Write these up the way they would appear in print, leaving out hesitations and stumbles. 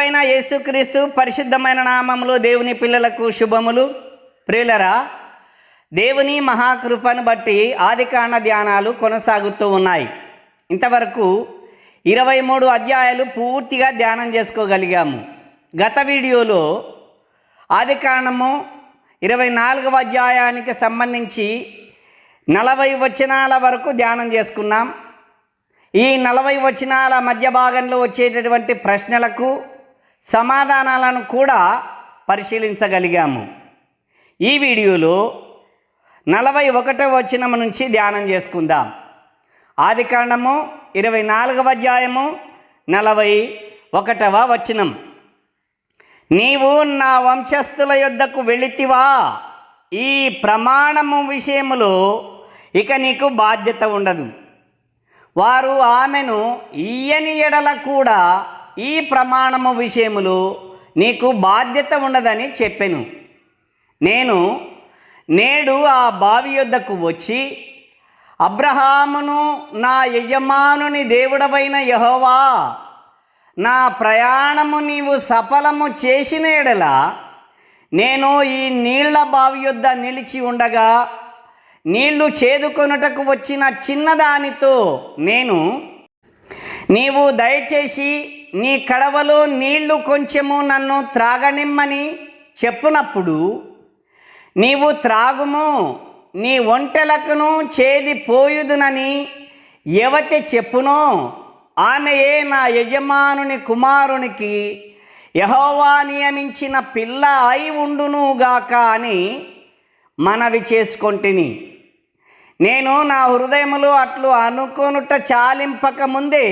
ప్రభువైన యేసుక్రీస్తు పరిశుద్ధమైన నామములో దేవుని పిల్లలకు శుభములు. ప్రియులరా, దేవుని మహాకృపను బట్టి ఆదికాండ ధ్యానాలు కొనసాగుతూ ఉన్నాయి. ఇంతవరకు 23 అధ్యాయాలు పూర్తిగా ధ్యానం చేసుకోగలిగాము. గత వీడియోలో ఆదికాండము 24వ అధ్యాయానికి సంబంధించి 40 వచనాల వరకు ధ్యానం చేసుకున్నాం. ఈ 40 వచనాల మధ్య భాగంలో వచ్చేటటువంటి ప్రశ్నలకు సమాధానాలను కూడా పరిశీలించగలిగాము. ఈ వీడియోలో 41వ వచనం నుంచి ధ్యానం చేసుకుందాం. ఆదికాండము 24వ అధ్యాయము 41వ వచనం. నీవు నా వంశస్థుల యొద్దకు వెళితివా? ఈ ప్రమాణము విషయములో ఇక నీకు బాధ్యత ఉండదు. వారు ఆమెను ఇయ్యని ఎడల కూడా ఈ ప్రమాణము విషయములో నీకు బాధ్యత ఉండదని చెప్పెను. నేను నేడు ఆ బావి యొద్దకు వచ్చి అబ్రహామును, నా యజమానుని దేవుడవైన యెహోవా, నా ప్రయాణము నీవు సఫలము చేసిన ఎడల నేను ఈ నీళ్ల బావి యొద్ద నిలిచి ఉండగా నీళ్లు చేదుకొనుటకు వచ్చిన చిన్నదానితో నీవు దయచేసి నీ కడవలో నీళ్లు కొంచెము నన్ను త్రాగనిమ్మని చెప్పునప్పుడు నీవు త్రాగుము, నీ ఒంటెలకును చేది పోయుదునని ఎవతే చెప్పునో ఆమెయే నా యజమానుని కుమారునికి యెహోవా నియమించిన పిల్ల అయి ఉండునుగాక అని మనవి చేసుకొంటిని. నేను నా హృదయములో అట్లు అనుకొనుట చాలింపక ముందే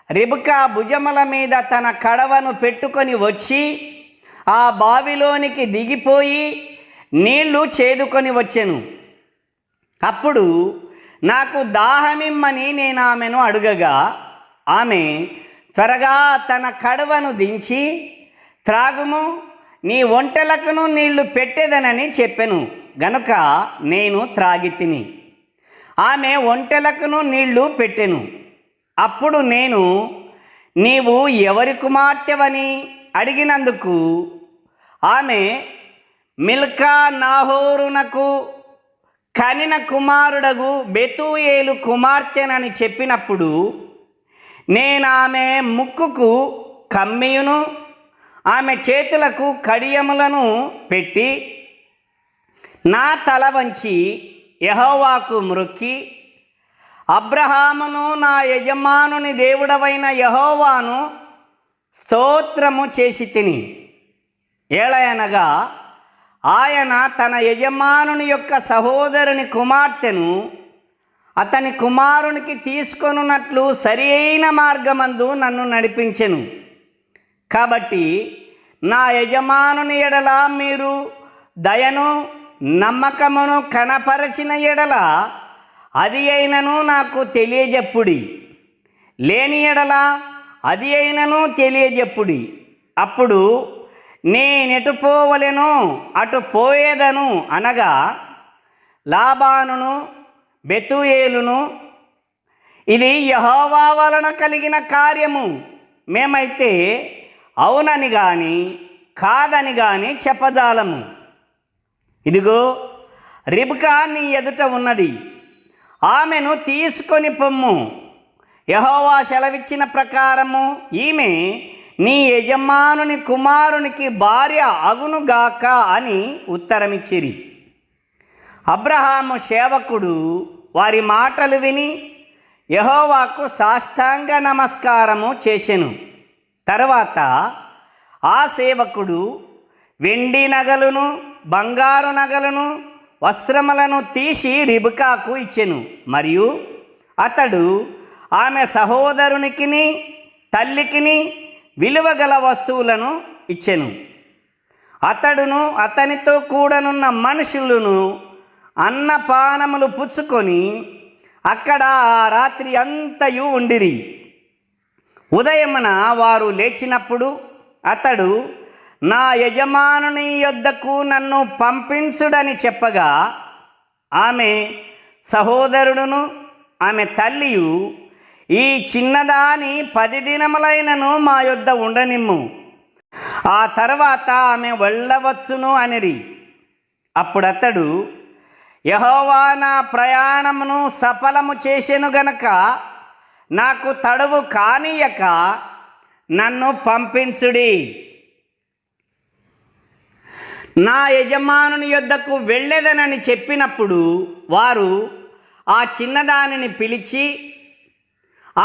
రిబ్కా భుజముల మీద తన కడవను పెట్టుకొని వచ్చి ఆ బావిలోనికి దిగిపోయి నీళ్లు చేదుకొని వచ్చెను. అప్పుడు నాకు దాహమిమ్మని నేను ఆమెను అడుగగా ఆమె త్వరగా తన కడవను దించి త్రాగుము, నీ ఒంటెలకును నీళ్లు పెట్టేదనని చెప్పెను. గనుక నేను త్రాగితిని. ఆమె ఒంటెలకును నీళ్లు పెట్టెను. అప్పుడు నేను, నీవు ఎవరి కుమార్తెవని అడిగినందుకు ఆమె మిల్కా నాహోరునకు కనిన కుమారుడగు బెతూయేలు కుమార్తెనని చెప్పినప్పుడు నేను ఆమె ముక్కుకు కమ్మియును ఆమె చేతులకు కడియములను పెట్టి నా తల వంచి యెహోవాకు మ్రొక్కి అబ్రహామును, నా యజమానుని దేవుడవైన యెహోవాను స్తోత్రము చేసి తిని. ఏలయనగా ఆయన తన యజమానుని యొక్క సహోదరుని కుమార్తెను అతని కుమారునికి తీసుకొనున్నట్లు సరి అయిన మార్గమందు నన్ను నడిపించెను. కాబట్టి నా యజమానుని ఎడల మీరు దయను నమ్మకమును కనపరచిన ఎడల అది అయినను నాకు తెలియజెప్పుడి, లేని ఎడల అది అయినను తెలియజెప్పుడి. అప్పుడు నేనెటు పోవలెనో అటు పోయేదను అనగా లాబానును బెతూయేలును, ఇది యెహోవా వలన కలిగిన కార్యము, మేమైతే అవునని గాని కాదని గాని చెప్పజాలము. ఇదిగో రిబ్కా నీ ఎదుట ఉన్నది, ఆమెను తీసుకొని పొమ్ము. యెహోవా సెలవిచ్చిన ప్రకారము ఈమె నీ యజమానుని కుమారునికి భార్య అగునుగాక అని ఉత్తరమిచ్చిరి. అబ్రహాము సేవకుడు వారి మాటలు విని యెహోవాకు సాష్టాంగ నమస్కారము చేసెను. తరువాత ఆ సేవకుడు వెండి నగలును బంగారు నగలను వస్త్రములను తీసి రిబ్కాకు ఇచ్చెను. మరియు అతడు ఆమె సహోదరునికిని తల్లికిని విలువగల వస్తువులను ఇచ్చెను. అతడును అతనితో కూడనున్న మనుషులను అన్నపానములు పుచ్చుకొని అక్కడ ఆ రాత్రి అంతయు ఉండిరి. ఉదయమున వారు లేచినప్పుడు అతడు నా యజమానుని యొద్దకు నన్ను పంపించుడని చెప్పగా ఆమె సహోదరుడును ఆమె తల్లియు ఈ చిన్నదాని 10 దినములైనను మా యొద్ద ఉండనిమ్ము, ఆ తర్వాత ఆమె వెళ్ళవచ్చును అనిరి. అప్పుడతడు, యెహోవా నా ప్రయాణమును సఫలము చేసెను గనక నాకు తడువు కానీయక నన్ను పంపించుడి. నా యజమానుని యొద్దకు వెళ్ళేదనని చెప్పినప్పుడు వారు ఆ చిన్నదానిని పిలిచి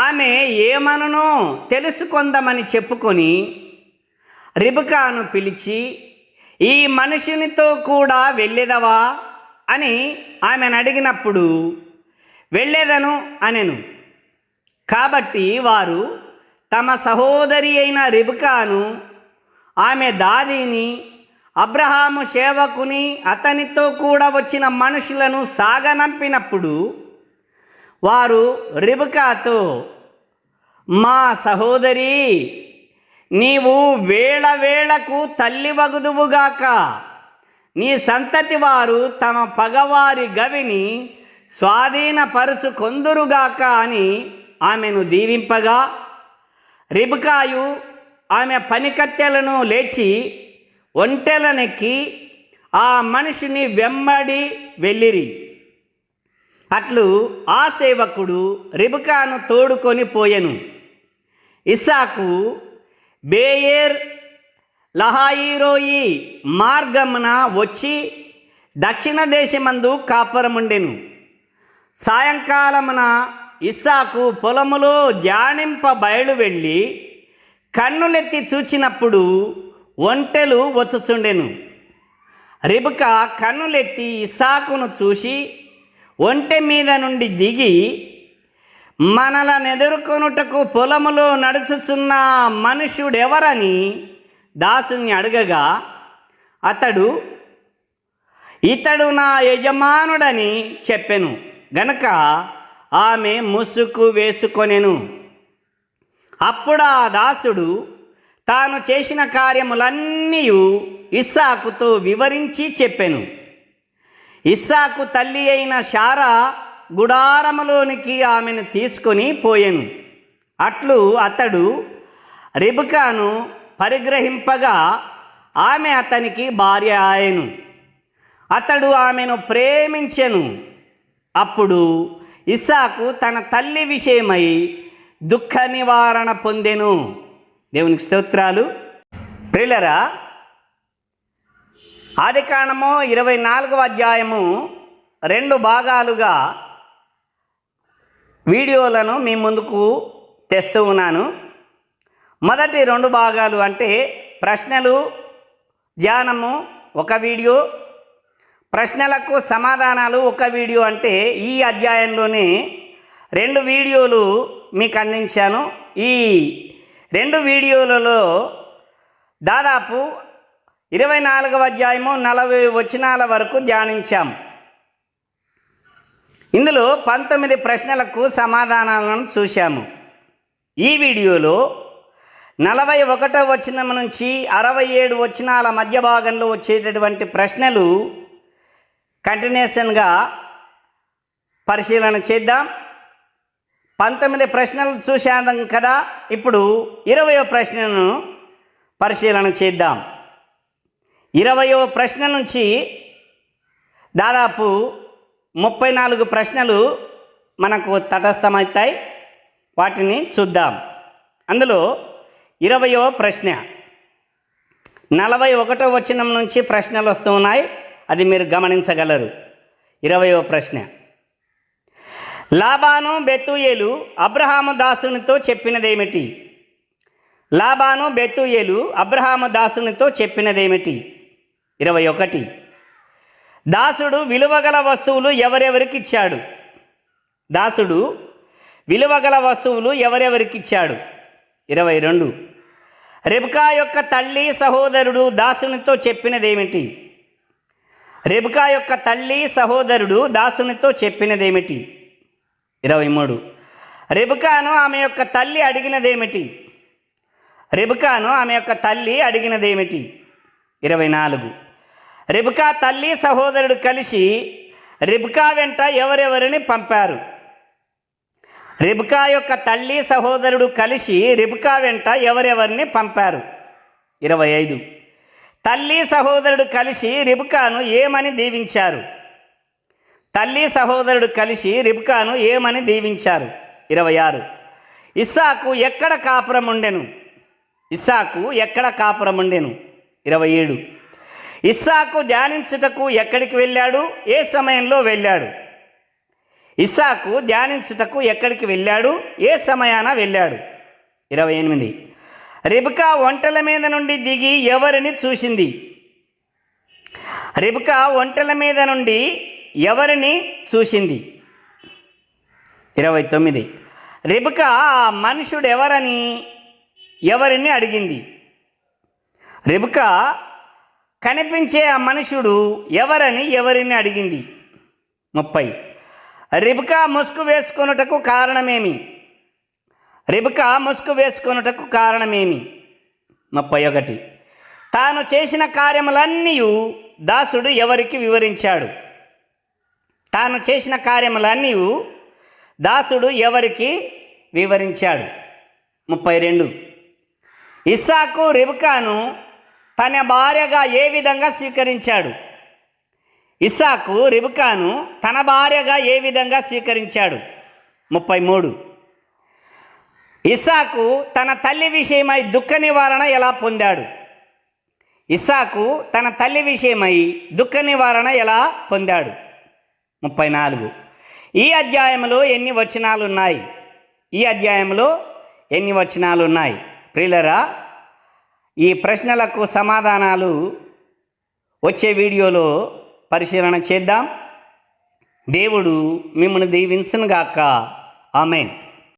ఆమె ఏమనునో తెలుసుకొందమని చెప్పుకొని రిబకాను పిలిచి, ఈ మనుషునితో కూడా వెళ్ళేదవా అని ఆమెను అడిగినప్పుడు వెళ్ళేదను అనెను. కాబట్టి వారు తమ సహోదరి అయిన రిబకాను, ఆమె దాదిని, అబ్రహాము సేవకుని, అతనితో కూడా వచ్చిన మనుషులను సాగనంపినప్పుడు వారు రిబకాతో, మా సహోదరి, నీవు వేళ వేళకు తల్లి వగుదువుగాక, నీ సంతతి వారు తమ పగవారి గవిని స్వాధీనపరుచుకొందురుగాక అని ఆమెను దీవింపగా, రిబకాయు ఆమె పనికత్తెలను లేచి ఒంటెలనెక్కి ఆ మనిషిని వెంబడి వెళ్ళిరి. అట్లు ఆ సేవకుడు రిబకాను తోడుకొని పోయెను. ఇస్సాకు బేయేర్ లహాయిరోయి మార్గమున వచ్చి దక్షిణ దేశమందు కాపురముండెను. సాయంకాలమున ఇస్సాకు పొలములో ధ్యానింప బయలు వెళ్ళి కన్నులెత్తి చూచినప్పుడు ఒంటెలు వచ్చుచుండెను. రిబకా కన్నులెత్తి ఇస్సాకును చూసి ఒంటె మీద నుండి దిగి, మనలనెదుర్కొనుటకు పొలములో నడుచుచున్న మనుష్యుడెవరని దాసుని అడగగా, అతడు, ఇతడు నా యజమానుడని చెప్పెను గనక ఆమె ముసుగు వేసుకొనెను. అప్పుడు ఆ దాసుడు తాను చేసిన కార్యములన్నీ ఇస్సాకుతో వివరించి చెప్పెను. ఇస్సాకు తల్లి అయిన శారా గుడారములోనికి ఆమెను తీసుకొని పోయెను. అట్లు అతడు రిబకాను పరిగ్రహింపగా ఆమె అతనికి భార్య ఆయెను. అతడు ఆమెను ప్రేమించెను. అప్పుడు ఇస్సాకు తన తల్లి విషయమై దుఃఖ నివారణ పొందెను. దేవునికి స్తోత్రాలు. ప్రియులరా, ఆదికాండము 24వ అధ్యాయము 2 భాగాలుగా వీడియోలను మీ ముందుకు తెస్తూ ఉన్నాను. మొదటి 2 భాగాలు అంటే ప్రశ్నలు ధ్యానము ఒక వీడియో, ప్రశ్నలకు సమాధానాలు ఒక వీడియో. అంటే ఈ అధ్యాయంలోనే 2 వీడియోలు మీకు అందించాను. ఈ 2 వీడియోలలో దాదాపు 24వ అధ్యాయము 40 వచనాల వరకు ధ్యానించాం. ఇందులో 19 ప్రశ్నలకు సమాధానాలను చూశాము. ఈ వీడియోలో 41వ వచనం నుంచి 67 వచనాల మధ్య భాగంలో వచ్చేటటువంటి ప్రశ్నలు కంటిన్యూషన్గా పరిశీలన చేద్దాం. 19 ప్రశ్నలు చూశాం కదా, ఇప్పుడు 20వ ప్రశ్నను పరిశీలన చేద్దాం. 20వ ప్రశ్న నుంచి దాదాపు 34 ప్రశ్నలు మనకు తటస్థమవుతాయి. వాటిని చూద్దాం. అందులో 20వ ప్రశ్న 41వ వచనం నుంచి ప్రశ్నలు వస్తూ ఉన్నాయి. అది మీరు గమనించగలరు. 20వ ప్రశ్న, లాబాను బెతూయేలు అబ్రహాము దాసునితో చెప్పినదేమిటి? లాబాను బెతూయేలు అబ్రహాము దాసునితో చెప్పినదేమిటి? 21, దాసుడు విలువగల వస్తువులు ఎవరెవరికిచ్చాడు? దాసుడు విలువగల వస్తువులు ఎవరెవరికిచ్చాడు? 22, రిబ్కా యొక్క తల్లి సహోదరుడు దాసునితో చెప్పినదేమిటి? రిబ్కా యొక్క తల్లి సహోదరుడు దాసునితో చెప్పినదేమిటి? 23, రిబ్కాను ఆమె యొక్క తల్లి అడిగినదేమిటి? రిబ్కాను ఆమె యొక్క తల్లి అడిగినదేమిటి? 24, రిబ్కా తల్లి సహోదరుడు కలిసి రిబ్కా వెంట ఎవరెవరిని పంపారు? రిబ్కా యొక్క తల్లి సహోదరుడు కలిసి రిబ్కా వెంట ఎవరెవరిని పంపారు? 25. తల్లి సహోదరుడు కలిసి రిబ్కాను ఏమని దీవించారు? తల్లి సహోదరుడు కలిసి రిబ్కాను ఏమని దీవించారు? 26. ఇస్సాకు ఎక్కడ కాపురం ఉండెను? ఇస్సాకు ఎక్కడ కాపురం ఉండెను? 27. ఇస్సాకు ధ్యానించుటకు ఎక్కడికి వెళ్ళాడు? ఏ సమయంలో వెళ్ళాడు? ఇస్సాకు ధ్యానించుటకు ఎక్కడికి వెళ్ళాడు? ఏ సమయాన వెళ్ళాడు? 28. రిబ్కా ఒంటెల మీద నుండి దిగి ఎవరిని చూసింది? రిబ్కా ఒంటెల మీద నుండి ఎవరిని చూసింది? 29. రిబ్కా ఆ మనుషుడు ఎవరిని అడిగింది? రిబ్కా కనిపించే ఆ మనుషుడు ఎవరిని అడిగింది? 30. రిబ్కా ముసుగు వేసుకొనుటకు కారణమేమి? రిబ్కా ముసుగు వేసుకొనుటకు కారణమేమి? 31. తాను చేసిన కార్యములన్నీ దాసుడు ఎవరికి వివరించాడు? తాను చేసిన కార్యములన్నీ దాసుడు ఎవరికి వివరించాడు? 32. ఇస్సాకు రిబ్కాను తన భార్యగా ఏ విధంగా స్వీకరించాడు? ఇస్సాకు రిబ్కాను తన భార్యగా ఏ విధంగా స్వీకరించాడు? 33. ఇస్సాకు తన తల్లి విషయమై దుఃఖ నివారణ ఎలా పొందాడు? ఇస్సాకు తన తల్లి విషయమై దుఃఖ నివారణ ఎలా పొందాడు? 34. ఈ అధ్యాయంలో ఎన్ని వచనాలు ఉన్నాయి? ఈ అధ్యాయంలో ఎన్ని వచనాలు ఉన్నాయి? ప్రియులరా, ఈ ప్రశ్నలకు సమాధానాలు వచ్చే వీడియోలో పరిశీలన చేద్దాం. దేవుడు మిమ్మల్ని దీవించునుగాక. ఆమేన్.